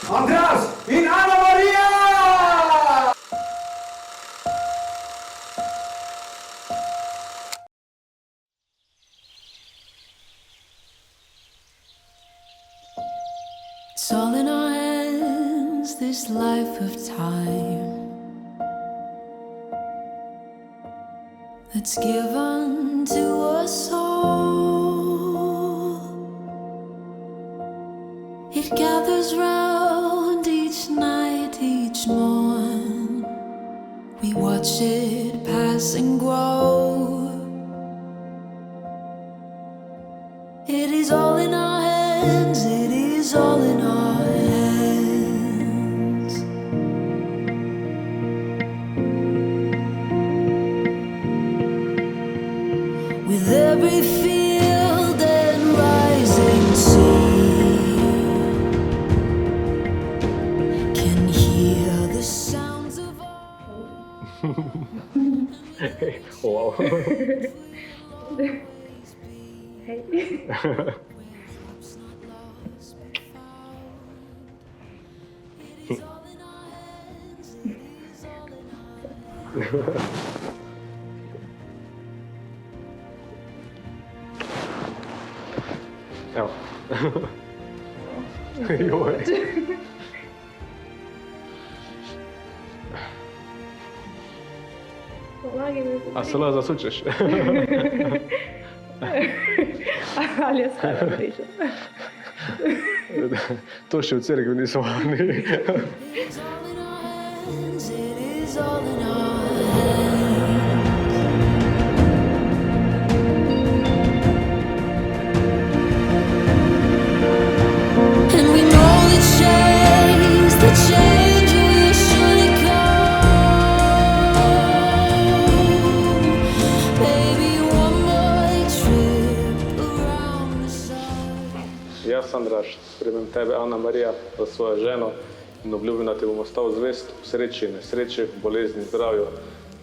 Andraž in Ana Marija! It's all in our hands, this life of time that's given to us all. It gathers round each night, each morn. We watch it pass and grow. It is all in our hands, it is all in our hands. With every field and rising sea, can hear the sounds of all. Wow. Hej. Evo. Joj. Pomagaj mi. A se lahko zasučeš? Ali jaz kaj rečem? To še v cerkvi niso vani. It's all in our hands, it is all in our hands. And we know the change will surely come. Baby, one more trip around the sun. Jaz, Andraž, sprejmem tebe, Ana Marija, za svojo ženo in obljubim, da ti bom ostal zvest v sreči in nesreči, v bolezni in zdravju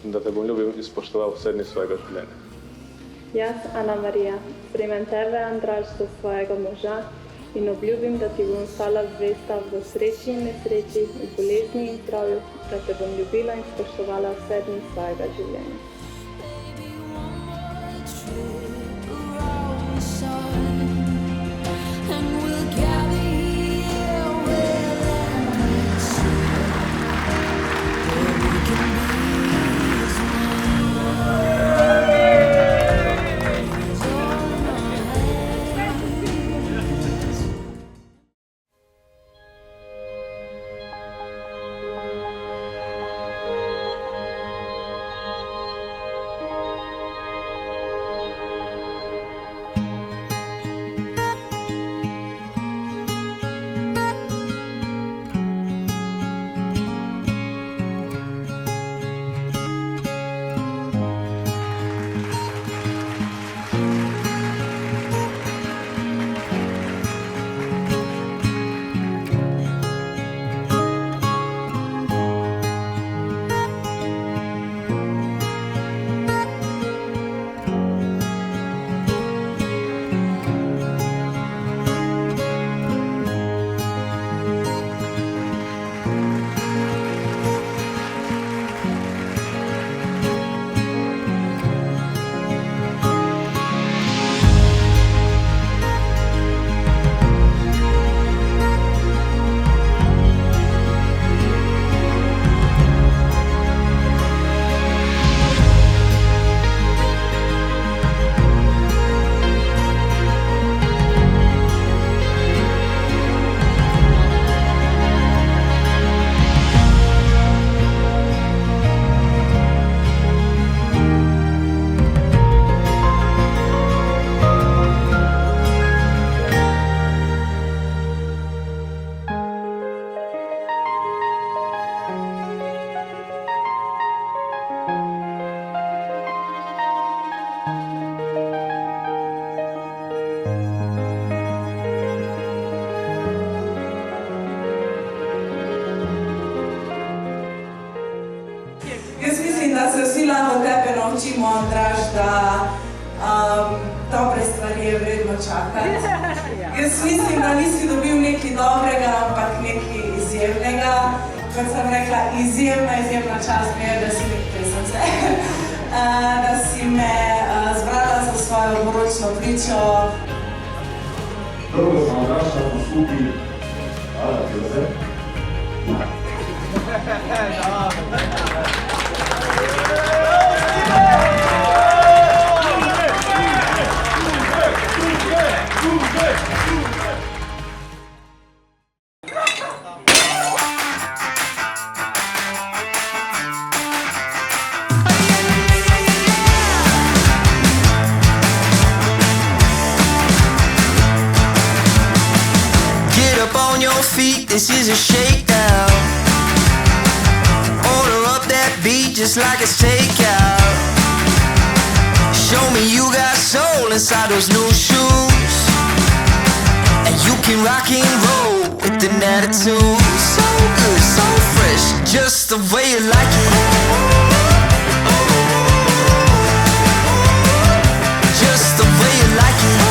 in da te bom ljubil in spoštoval vse dni svojega življenja. Jaz, Ana Marija, sprejmem tebe, Andraž, za svojega moža in obljubim, da ti bom ostala zvesta v sreči in nesreči, v bolezni in zdravju, da te bom ljubila in spoštovala vse dni svojega življenja. And we'll gather here where land meets sea, where we can be as da se vsi lahko tebe naučimo, Andraž, da dobre stvari je vredno čakati. Jaz mislim, da nisi dobil nekaj dobrega, ampak nekaj kot sem rekla, izjemna čast mi je, da si da si me zbrala za svojo poročno pričo. Prvo smo odraščali skupaj. Hvala ti vse. On your feet, this is a shakedown. Order up that beat just like it's takeout. Show me you got soul inside those new shoes, and you can rock and roll with an attitude. So good, so fresh, just the way you like it. Just the way you like it.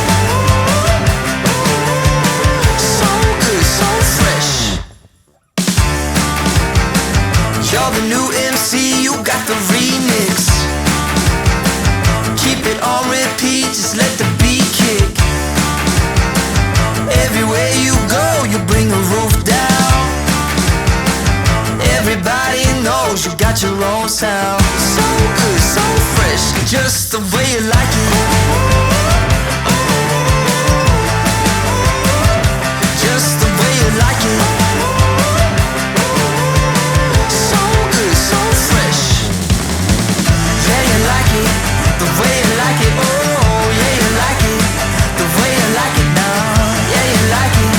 You're the new MC, you got the remix. Keep it on repeat, just let the beat kick. Everywhere you go, you bring the roof down. Everybody knows you got your own sound. So good, so fresh, just the way you like it. Just the way you like it. The way you like it, oh yeah you like it. The way you like it now, yeah you like it.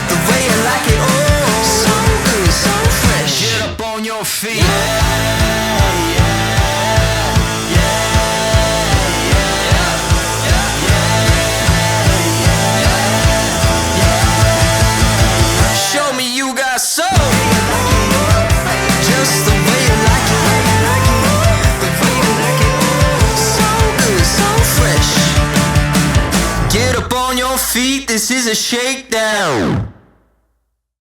The way you like it, oh so good, so fresh. Get up on your feet. Show me you got soul. Just the way you like it. Get up on your feet, this is a shakedown.